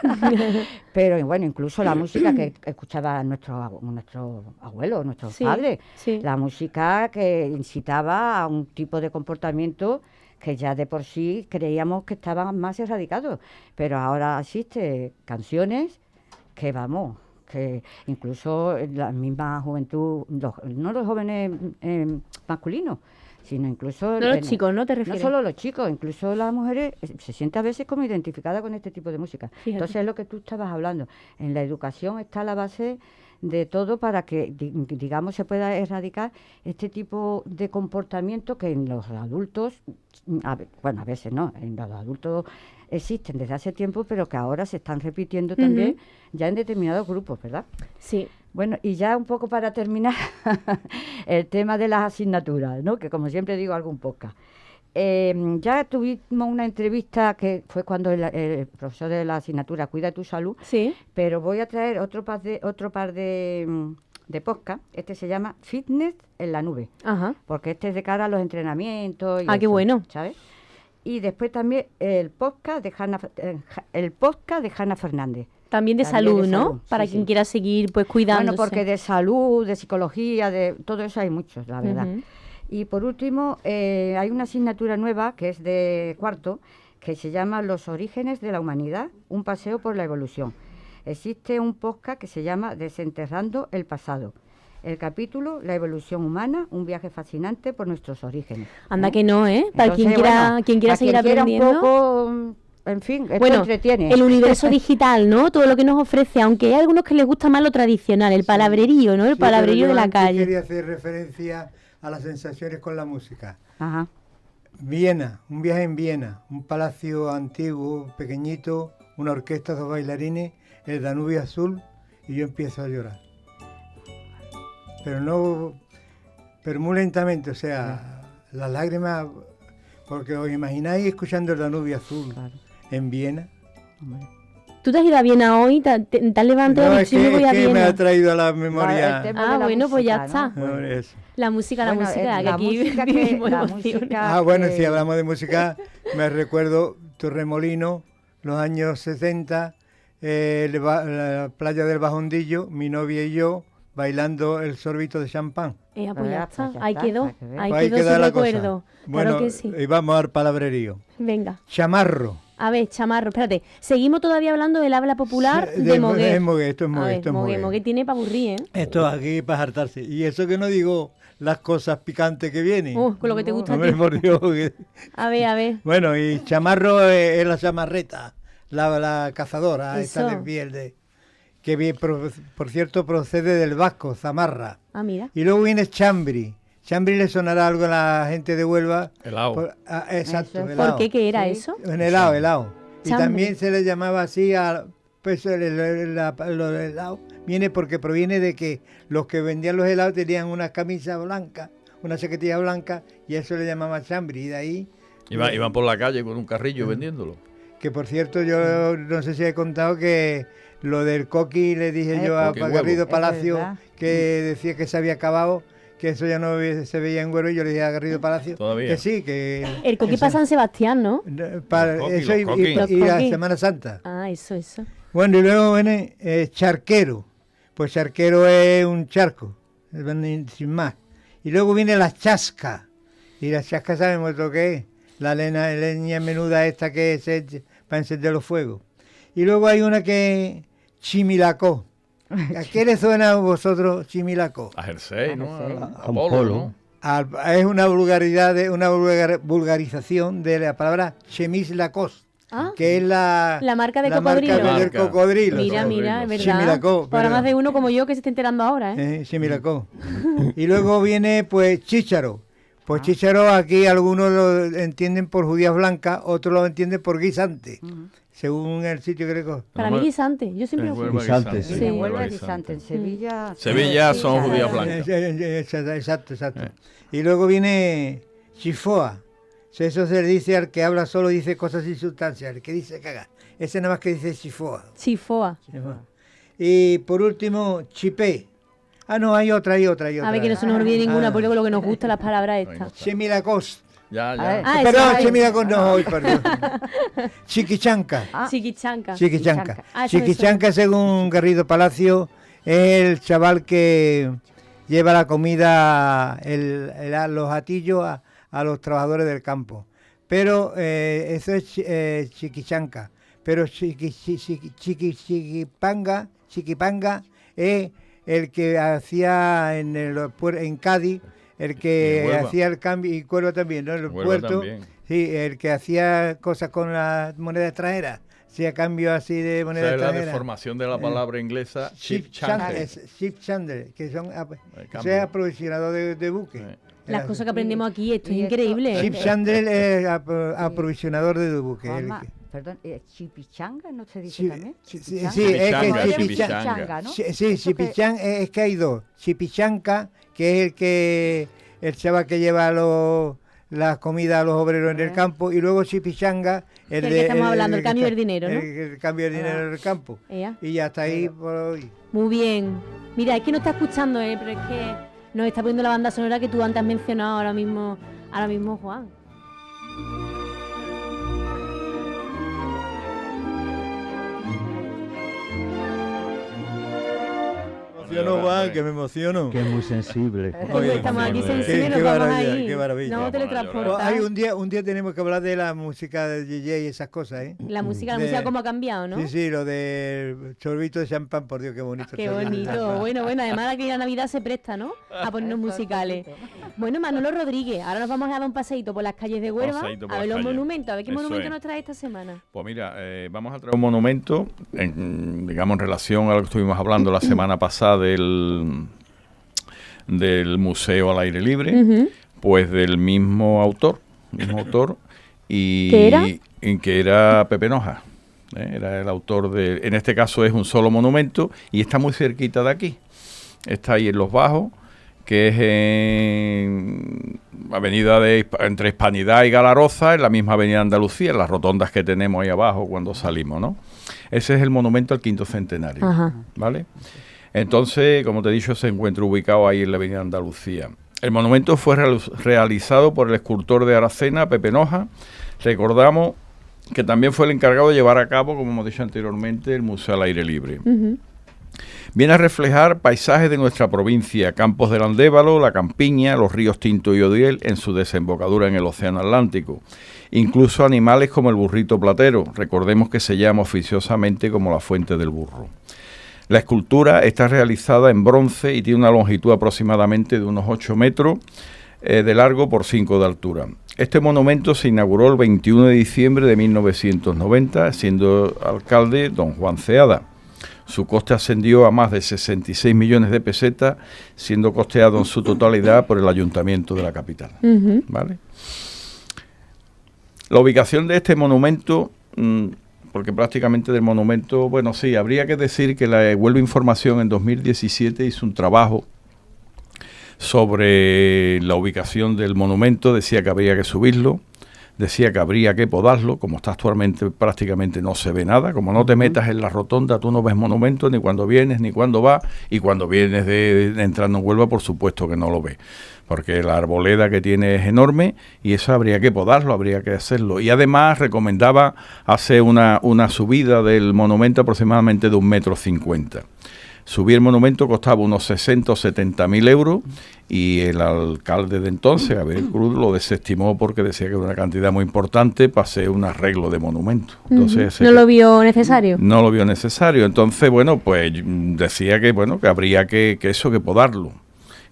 [SPEAKER 7] pero bueno, incluso la música que escuchaban nuestros abuelos, nuestros padres, la música que incitaba a un tipo de comportamiento que ya de por sí creíamos que estaban más erradicados, pero ahora existen canciones que vamos, que incluso la misma juventud, no los jóvenes masculinos, sino incluso...
[SPEAKER 1] No los chicos, ¿no te refieres?
[SPEAKER 7] No solo los chicos, incluso las mujeres se sienten a veces como identificadas con este tipo de música.
[SPEAKER 1] Fíjate.
[SPEAKER 7] Entonces es lo que tú estabas hablando. En la educación está la base de todo para que, digamos, se pueda erradicar este tipo de comportamiento que en los adultos, a veces no, en los adultos existen desde hace tiempo, pero que ahora se están repitiendo también ya en determinados grupos, ¿verdad?
[SPEAKER 1] Sí.
[SPEAKER 7] Bueno, y ya un poco para terminar, el tema de las asignaturas, ¿no? Que como siempre digo, algún podcast. Ya tuvimos una entrevista que fue cuando el profesor de la asignatura Cuida tu Salud,
[SPEAKER 1] sí,
[SPEAKER 7] pero voy a traer otro par de podcast. Este se llama Fitness en la Nube, porque este es de cara a los entrenamientos. Y
[SPEAKER 1] qué bueno.
[SPEAKER 7] ¿Sabes? Y después también el podcast de Hanna Fernández.
[SPEAKER 1] También de salud, ¿no? Para quien quiera seguir pues cuidándose.
[SPEAKER 7] Bueno, porque de salud, de psicología, de todo eso hay muchos, la verdad. Y por último, hay una asignatura nueva que es de cuarto, que se llama Los orígenes de la humanidad, un paseo por la evolución. Existe un podcast que se llama Desenterrando el pasado. el capítulo La evolución humana, un viaje fascinante por nuestros orígenes.
[SPEAKER 1] Anda que no, ¿eh? Para
[SPEAKER 7] Entonces,
[SPEAKER 1] quien quiera
[SPEAKER 7] a
[SPEAKER 1] seguir
[SPEAKER 7] quien quiera
[SPEAKER 1] aprendiendo.
[SPEAKER 7] un poco, en fin, esto
[SPEAKER 1] Bueno,
[SPEAKER 7] entretiene.
[SPEAKER 1] el universo digital, ¿no? Todo lo que nos ofrece, aunque hay algunos que les gusta más lo tradicional, el palabrerío, ¿no? El
[SPEAKER 8] Sí,
[SPEAKER 1] palabrerío
[SPEAKER 8] pero
[SPEAKER 1] de
[SPEAKER 8] yo
[SPEAKER 1] la
[SPEAKER 8] antes
[SPEAKER 1] calle.
[SPEAKER 8] quería hacer referencia a las sensaciones con la música.
[SPEAKER 7] Ajá.
[SPEAKER 8] Viena, un viaje en Viena, un palacio antiguo, pequeñito, una orquesta, 2 bailarines, el Danubio azul, y yo empiezo a llorar. Pero muy lentamente, o sea, las lágrimas, porque os imagináis escuchando el Danubio azul
[SPEAKER 7] Claro.
[SPEAKER 8] en Viena.
[SPEAKER 1] ¿Tú te has ido a Viena hoy? ¿Te has levantado
[SPEAKER 8] No,
[SPEAKER 1] y
[SPEAKER 8] es
[SPEAKER 1] dicho, yo voy a
[SPEAKER 8] que me
[SPEAKER 1] Viena?
[SPEAKER 8] ha traído a la
[SPEAKER 7] El
[SPEAKER 8] memoria.
[SPEAKER 7] tema
[SPEAKER 1] Ah,
[SPEAKER 7] de la
[SPEAKER 1] bueno, pues ya
[SPEAKER 7] música,
[SPEAKER 1] está.
[SPEAKER 7] ¿no?
[SPEAKER 8] No, eso.
[SPEAKER 1] La música,
[SPEAKER 7] Bueno,
[SPEAKER 1] que
[SPEAKER 7] la
[SPEAKER 1] aquí
[SPEAKER 7] música
[SPEAKER 1] vivimos
[SPEAKER 7] la
[SPEAKER 1] emociones.
[SPEAKER 7] música
[SPEAKER 8] Bueno,
[SPEAKER 7] que-
[SPEAKER 8] si hablamos de música, me recuerdo Torremolinos, los años 60, la playa del Bajondillo, mi novia y yo bailando el sorbito de champán.
[SPEAKER 1] Pues ya está,
[SPEAKER 7] ya
[SPEAKER 1] ahí
[SPEAKER 7] está,
[SPEAKER 1] quedó,
[SPEAKER 7] para que veas.
[SPEAKER 1] ahí
[SPEAKER 8] Ahí
[SPEAKER 1] quedó
[SPEAKER 8] queda
[SPEAKER 1] ese
[SPEAKER 8] la cosa.
[SPEAKER 1] recuerdo.
[SPEAKER 8] Bueno,
[SPEAKER 1] Claro que sí.
[SPEAKER 8] y vamos al palabrerío.
[SPEAKER 1] Venga,
[SPEAKER 8] Chamarro.
[SPEAKER 1] a ver, chamarro, espérate. Seguimos todavía hablando del habla popular
[SPEAKER 8] Sí,
[SPEAKER 1] de Moguer.
[SPEAKER 8] es Moguer, esto es
[SPEAKER 1] A
[SPEAKER 8] Moguer,
[SPEAKER 1] ver,
[SPEAKER 8] esto es
[SPEAKER 1] Moguer,
[SPEAKER 8] Moguer.
[SPEAKER 1] Moguer tiene para aburrir, ¿eh?
[SPEAKER 8] Esto aquí para hartarse. Y eso que no digo las cosas picantes que vienen.
[SPEAKER 1] Con lo que te gusta a
[SPEAKER 8] Hombre,
[SPEAKER 1] ti.
[SPEAKER 8] por Dios. que-
[SPEAKER 1] A ver.
[SPEAKER 8] Bueno, y chamarro es la chamarreta, la cazadora, esta
[SPEAKER 1] Eso.
[SPEAKER 8] de piel que por cierto procede del vasco, zamarra.
[SPEAKER 1] Ah, mira.
[SPEAKER 8] Y luego viene chambri. Chambri le sonará algo a la gente de Huelva.
[SPEAKER 2] Helado.
[SPEAKER 8] Exacto,
[SPEAKER 7] Eso.
[SPEAKER 8] helado.
[SPEAKER 1] ¿Por qué? ¿Qué era
[SPEAKER 7] Sí.
[SPEAKER 1] eso?
[SPEAKER 8] Un helado. Y
[SPEAKER 1] Chambri.
[SPEAKER 8] también se le llamaba así pues lo del helado viene porque proviene de que los que vendían los helados tenían una camisa blanca, una chaquetilla blanca, y eso le llamaban chambri. Y de ahí,
[SPEAKER 9] Iban por la calle con un carrillo vendiéndolo.
[SPEAKER 8] que por cierto, yo no sé si he contado que lo del coqui le dije yo a
[SPEAKER 9] coqui huevo.
[SPEAKER 8] Garrido
[SPEAKER 7] Es
[SPEAKER 8] Palacio,
[SPEAKER 7] verdad.
[SPEAKER 8] que decía que se había acabado, que eso ya no se veía en Huelva, y yo le dije a Garrido Palacio
[SPEAKER 9] Todavía.
[SPEAKER 8] que sí, que...
[SPEAKER 1] El coqui
[SPEAKER 8] eso-
[SPEAKER 1] para San Sebastián, ¿no?
[SPEAKER 8] para
[SPEAKER 9] Los coqui,
[SPEAKER 8] eso
[SPEAKER 9] los
[SPEAKER 8] y
[SPEAKER 9] coqui.
[SPEAKER 1] Los
[SPEAKER 8] la
[SPEAKER 1] coqui.
[SPEAKER 8] Semana Santa.
[SPEAKER 1] Ah, eso.
[SPEAKER 8] Bueno, y luego viene charquero. Pues charquero es un charco, sin más. Y luego viene la chasca. Y la chasca sabemos lo que es. La leña menuda esta que se echa para encender los fuegos. Y luego hay una que es chimilacó. ¿A qué le suena a vosotros chimilacó?
[SPEAKER 9] A Jersey, ¿no?
[SPEAKER 7] A Jersey.
[SPEAKER 9] A Polo, ¿no?
[SPEAKER 8] Es una vulgaridad, una vulgarización de la palabra chemislacós,
[SPEAKER 1] Ah,
[SPEAKER 8] que es la
[SPEAKER 1] marca de
[SPEAKER 8] marca
[SPEAKER 1] cocodrilo.
[SPEAKER 8] del cocodrilo.
[SPEAKER 1] Mira,
[SPEAKER 9] Cocodrilo.
[SPEAKER 1] es verdad.
[SPEAKER 8] Chimilacó,
[SPEAKER 1] Para
[SPEAKER 8] pero-
[SPEAKER 1] más de uno como yo que se está enterando ahora, ¿eh?
[SPEAKER 8] Chimilacó. Y luego viene pues chícharo. Pues chícharo aquí algunos lo entienden por judías blancas, otros lo entienden por guisante, según el sitio que le coge.
[SPEAKER 1] Para mí guisante. Yo siempre
[SPEAKER 9] En
[SPEAKER 1] lo
[SPEAKER 9] Huelva
[SPEAKER 2] Guisante,
[SPEAKER 9] guisante.
[SPEAKER 2] sí.
[SPEAKER 7] En
[SPEAKER 1] Sí.
[SPEAKER 7] Huelva
[SPEAKER 9] Huelva
[SPEAKER 7] es guisante, en Sevilla...
[SPEAKER 9] Sevilla
[SPEAKER 7] sí,
[SPEAKER 9] son
[SPEAKER 7] claro.
[SPEAKER 9] judías blancas.
[SPEAKER 8] Exacto. Y luego viene chifoa. Eso se le dice al que habla solo, dice cosas sin sustancia, el que dice caga. Ese nada más que dice chifoa.
[SPEAKER 1] chifoa.
[SPEAKER 8] Y por último, chipé. Ah, no, hay otra.
[SPEAKER 1] A ver, que no se nos olvide ninguna, porque lo que nos gusta las palabras estas.
[SPEAKER 8] Chemilacos.
[SPEAKER 9] Ya.
[SPEAKER 7] A ver.
[SPEAKER 1] Ah,
[SPEAKER 8] Perdón,
[SPEAKER 1] eso,
[SPEAKER 8] chemilacos no, hoy, perdón. Chiquichanca.
[SPEAKER 1] Chiquichanca.
[SPEAKER 8] Chiquichanca.
[SPEAKER 1] Ah, eso me
[SPEAKER 8] Chiquichanca, según Garrido Palacio, es el chaval que lleva la comida, los atillos a los trabajadores del campo. Pero eso es chiquichanca. Pero chiquipanga es el que hacía en Cádiz, el
[SPEAKER 9] Y en
[SPEAKER 8] que
[SPEAKER 9] Huelva.
[SPEAKER 8] hacía el cambio, y Cuerva también, ¿no? En el
[SPEAKER 9] Huelva
[SPEAKER 8] puerto.
[SPEAKER 9] también.
[SPEAKER 8] Sí, el que hacía cosas con la moneda extranjera, hacía cambio así de moneda
[SPEAKER 9] Esa es la
[SPEAKER 8] extranjera.
[SPEAKER 9] deformación de la palabra inglesa
[SPEAKER 8] Ship
[SPEAKER 9] ship change.
[SPEAKER 8] chandler, que son
[SPEAKER 9] cambio.
[SPEAKER 8] aprovisionador de buques.
[SPEAKER 1] Las cosas que aprendemos aquí, esto es increíble.
[SPEAKER 8] Ship chandler es aprovisionador de buques.
[SPEAKER 7] Juanma, perdón, ¿chipichanga no se dice
[SPEAKER 8] Sí,
[SPEAKER 7] también?
[SPEAKER 8] sí,
[SPEAKER 7] ¿Chipichanga?
[SPEAKER 8] sí, es que
[SPEAKER 9] Chipichanga,
[SPEAKER 8] chipichanga,
[SPEAKER 9] chipichanga.
[SPEAKER 7] ¿no?
[SPEAKER 8] sí,
[SPEAKER 7] Eso
[SPEAKER 8] chipichán es que hay dos. Chipichanca, que es el chaval que lleva la comida a los obreros en el campo, y luego chipichanga,
[SPEAKER 1] El que estamos hablando, el
[SPEAKER 8] que
[SPEAKER 1] cambio
[SPEAKER 8] está-
[SPEAKER 1] del dinero, ¿no?
[SPEAKER 8] El cambio del dinero en el campo.
[SPEAKER 1] Ea.
[SPEAKER 8] Y ya está ahí por hoy.
[SPEAKER 1] Muy bien. Mira, es que no está escuchando, pero es que nos está poniendo la banda sonora que tú antes has mencionado ahora mismo, Juan.
[SPEAKER 8] emociono, Juan, que me emociono.
[SPEAKER 10] Que es muy sensible.
[SPEAKER 1] Estamos aquí sensibles,
[SPEAKER 8] qué
[SPEAKER 1] nos vamos
[SPEAKER 8] maravilla,
[SPEAKER 1] ahí.
[SPEAKER 8] qué maravilla.
[SPEAKER 1] No teletransportar.
[SPEAKER 8] Hay un día tenemos que hablar de la música de DJ y esas cosas, ¿eh?
[SPEAKER 1] La música cómo ha cambiado, ¿no?
[SPEAKER 8] Sí, lo del sorbito de champán, por Dios, qué bonito.
[SPEAKER 1] Qué bonito. Bueno, además aquí la Navidad se presta, ¿no? A ponernos musicales. Bueno, Manolo Rodríguez, ahora nos vamos a dar un paseíto por las calles de Huelva, a ver los monumentos, a ver qué monumento nos trae esta semana.
[SPEAKER 9] Pues mira, vamos a traer un monumento, digamos, en relación a lo que estuvimos hablando la semana pasada del museo al aire libre, pues del mismo autor, y
[SPEAKER 1] ¿qué era?
[SPEAKER 9] Que era Pepe Noja. Era el autor en este caso es un solo monumento y está muy cerquita de aquí. Está ahí en Los Bajos, que es en avenida entre Hispanidad y Galaroza, en la misma avenida Andalucía, en las rotondas que tenemos ahí abajo cuando salimos, ¿no? Ese es el monumento al 5º centenario, ¿vale? Entonces, como te he dicho, se encuentra ubicado ahí en la avenida Andalucía. El monumento fue realizado por el escultor de Aracena, Pepe Noja. Recordamos que también fue el encargado de llevar a cabo, como hemos dicho anteriormente, el Museo al Aire Libre. Viene a reflejar paisajes de nuestra provincia, campos del Andévalo, la Campiña, los ríos Tinto y Odiel en su desembocadura en el Océano Atlántico. Incluso animales como el burrito platero, recordemos que se llama oficiosamente como la Fuente del Burro. La escultura está realizada en bronce y tiene una longitud aproximadamente de unos 8 metros de largo por 5 de altura. Este monumento se inauguró el 21 de diciembre de 1990, siendo alcalde don Juan Ceada. Su coste ascendió a más de 66 millones de pesetas, siendo costeado en su totalidad por el ayuntamiento de la capital. ¿Vale? La ubicación de este monumento, porque prácticamente del monumento, bueno, sí, habría que decir que la Huelva Información en 2017 hizo un trabajo sobre la ubicación del monumento, decía que habría que subirlo, decía que habría que podarlo, como está actualmente prácticamente no se ve nada, como no te metas en la rotonda tú no ves monumento ni cuando vienes ni cuando vas, y cuando vienes de entrando en Huelva por supuesto que no lo ves, porque la arboleda que tiene es enorme y eso habría que podarlo, habría que hacerlo. Y además recomendaba hacer una subida del monumento aproximadamente de 1,50 m. Subir el monumento costaba unos 60 o 70 mil euros y el alcalde de entonces, Gabriel Cruz, lo desestimó porque decía que era una cantidad muy importante para hacer un arreglo de monumento. Entonces,
[SPEAKER 1] ¿no lo vio necesario?
[SPEAKER 9] No lo vio necesario. Entonces, bueno, pues decía que habría que podarlo.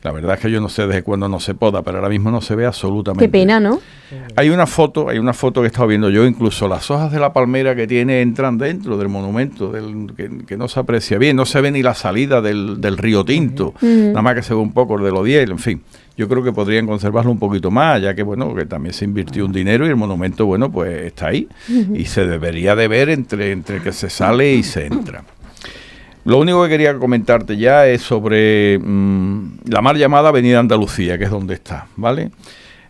[SPEAKER 9] La verdad es que yo no sé desde cuándo no se poda, pero ahora mismo no se ve absolutamente.
[SPEAKER 1] Qué pena, ¿no?
[SPEAKER 9] Hay una foto que he estado viendo yo, incluso las hojas de la palmera que tiene entran dentro del monumento, que no se aprecia bien, no se ve ni la salida del río Tinto, nada más que se ve un poco del Odiel, en fin. Yo creo que podrían conservarlo un poquito más, ya que que también se invirtió un dinero y el monumento, pues está ahí, y se debería de ver entre que se sale y se entra. Lo único que quería comentarte ya es sobre la mal llamada Avenida Andalucía, que es donde está, ¿vale?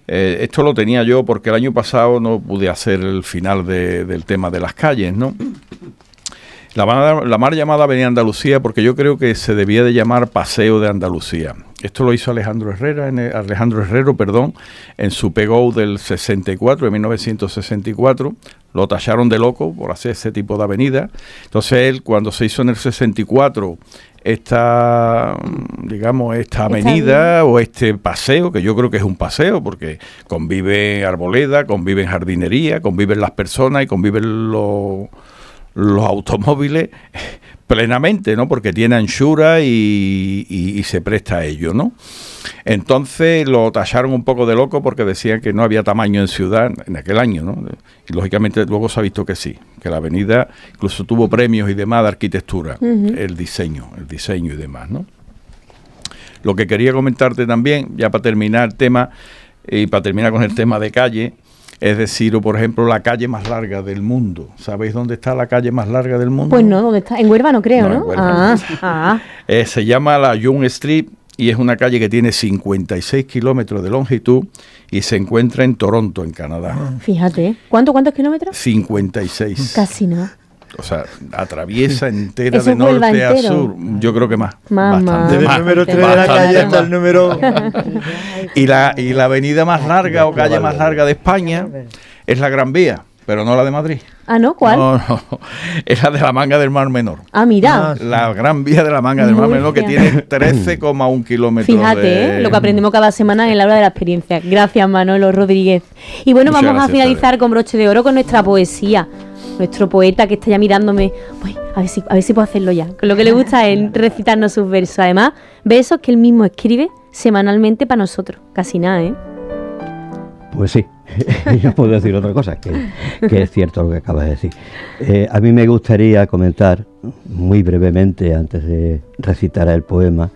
[SPEAKER 9] Esto lo tenía yo porque el año pasado no pude hacer el final del tema de las calles, ¿no? La mal llamada Avenida Andalucía, porque yo creo que se debía de llamar Paseo de Andalucía. Esto lo hizo Alejandro Herrero, en su PGO del 64, de 1964. Lo tacharon de loco por hacer ese tipo de avenida. Entonces él, cuando se hizo en el 64 esta avenida o este paseo, que yo creo que es un paseo, porque convive arboleda, conviven jardinería, conviven las personas y conviven los automóviles plenamente, ¿no? Porque tiene anchura y se presta a ello, ¿no? Entonces lo tacharon un poco de loco porque decían que no había tamaño en ciudad en aquel año, ¿no? Y lógicamente luego se ha visto que sí, que la avenida incluso tuvo premios y demás de arquitectura, el diseño y demás, ¿no? Lo que quería comentarte también, ya para terminar el tema, y para terminar con el tema de calle, es decir, por ejemplo, la calle más larga del mundo. ¿Sabéis dónde está la calle más larga del mundo?
[SPEAKER 1] Pues no, ¿dónde está? En Huelva no creo, ¿no?
[SPEAKER 9] Se llama la Young Street y es una calle que tiene 56 kilómetros de longitud y se encuentra en Toronto, en Canadá.
[SPEAKER 1] Fíjate, ¿cuántos kilómetros?
[SPEAKER 9] 56.
[SPEAKER 1] Casi no.
[SPEAKER 9] O sea, atraviesa entera de norte a sur. Yo creo que más.
[SPEAKER 8] Desde el número 3 de la calle hasta el número...
[SPEAKER 9] Y la avenida más larga o calle más larga de España es la Gran Vía, pero no la de Madrid.
[SPEAKER 1] Ah, ¿no? ¿Cuál?
[SPEAKER 9] No, es la de la Manga del Mar Menor.
[SPEAKER 1] Ah, mira.
[SPEAKER 9] La Gran Vía de la Manga del Mar Menor, que tiene 13,1 kilómetros.
[SPEAKER 1] Fíjate, lo que aprendemos cada semana en el aula de la experiencia. Gracias, Manolo Rodríguez. Y bueno,
[SPEAKER 9] Muchas
[SPEAKER 1] vamos a
[SPEAKER 9] gracias,
[SPEAKER 1] finalizar con broche de oro con nuestra poesía. Nuestro poeta que está ya mirándome, pues, a ver si puedo hacerlo ya. Con lo que le gusta es recitarnos sus versos. Además, versos que él mismo escribe semanalmente para nosotros. Casi nada, ¿eh?
[SPEAKER 10] Pues sí, yo puedo decir otra cosa, que es cierto lo que acabas de decir. A mí me gustaría comentar muy brevemente, antes de recitar el poema,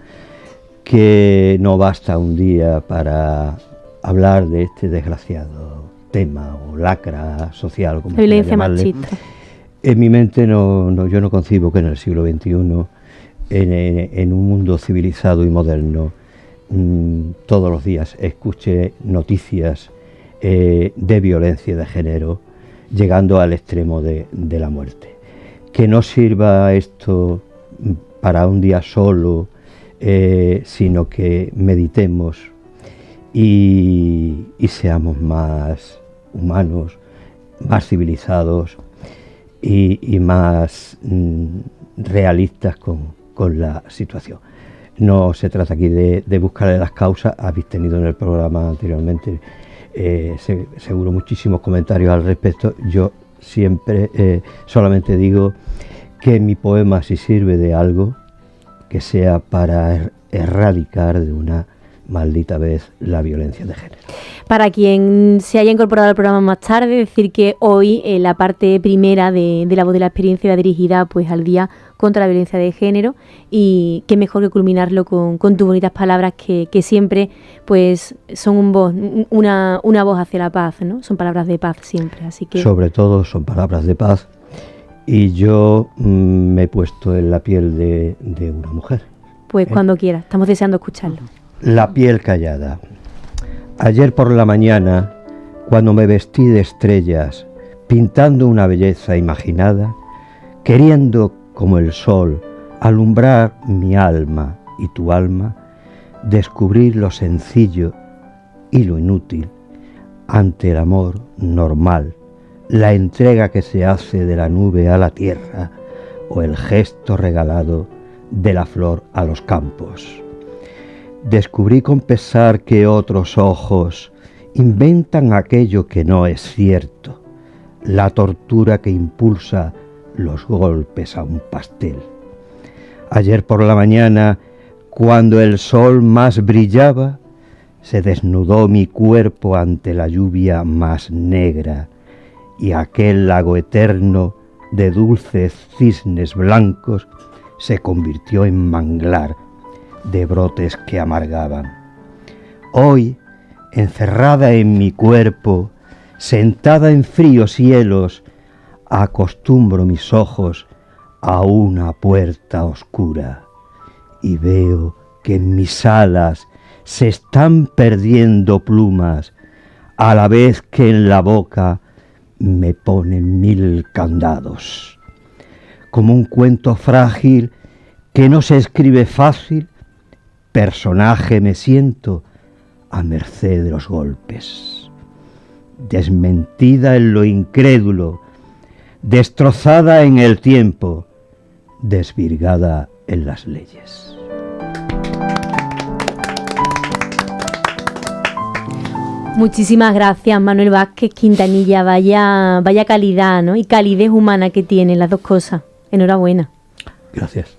[SPEAKER 10] que no basta un día para hablar de este desgraciado tema o lacra social, como
[SPEAKER 1] la violencia
[SPEAKER 10] llamarle.
[SPEAKER 1] machista.
[SPEAKER 10] En mi mente yo no concibo que en el siglo XXI, en un mundo civilizado y moderno, todos los días escuche noticias de violencia de género, llegando al extremo de la muerte. Que no sirva esto para un día solo, sino que meditemos y seamos más humanos, más civilizados y más realistas con la situación. No se trata aquí de buscarle las causas. Habéis tenido en el programa anteriormente seguro muchísimos comentarios al respecto. Yo siempre solamente digo que mi poema, si sirve de algo, que sea para erradicar de una maldita vez la violencia de género.
[SPEAKER 1] Para quien se haya incorporado al programa más tarde, decir que hoy la parte primera de La Voz de la Experiencia va dirigida pues al Día contra la Violencia de Género, y qué mejor que culminarlo con tus bonitas palabras que siempre pues son una voz hacia la paz, ¿no? Son palabras de paz siempre, así que...
[SPEAKER 10] Sobre todo son palabras de paz, y yo me he puesto en la piel de una mujer.
[SPEAKER 1] Pues cuando quiera, estamos deseando escucharlo.
[SPEAKER 10] La piel callada. Ayer por la mañana, cuando me vestí de estrellas, pintando una belleza imaginada, queriendo como el sol alumbrar mi alma y tu alma, descubrir lo sencillo y lo inútil ante el amor normal, la entrega que se hace de la nube a la tierra o el gesto regalado de la flor a los campos. Descubrí con pesar que otros ojos inventan aquello que no es cierto, la tortura que impulsa los golpes a un pastel. Ayer por la mañana, cuando el sol más brillaba, se desnudó mi cuerpo ante la lluvia más negra, y aquel lago eterno de dulces cisnes blancos se convirtió en manglar de brotes que amargaban. Hoy, encerrada en mi cuerpo, sentada en fríos cielos, acostumbro mis ojos a una puerta oscura y veo que en mis alas se están perdiendo plumas, a la vez que en la boca me ponen 1000 candados. Como un cuento frágil que no se escribe fácil, personaje me siento a merced de los golpes. Desmentida en lo incrédulo, destrozada en el tiempo, desvirgada en las leyes.
[SPEAKER 1] Muchísimas gracias, Manuel Vázquez Quintanilla. Vaya calidad, ¿no? Y calidez humana que tienen las dos cosas. Enhorabuena.
[SPEAKER 10] Gracias.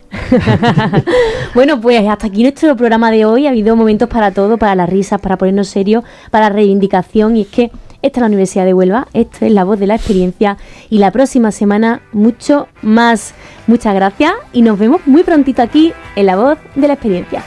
[SPEAKER 1] Bueno, pues hasta aquí nuestro programa de hoy. Ha habido momentos para todo, para las risas, para ponernos serios, para la reivindicación. Y es que esta es la Universidad de Huelva, esta es La Voz de la Experiencia, y la próxima semana mucho más. Muchas gracias y nos vemos muy prontito aquí en La Voz de la Experiencia.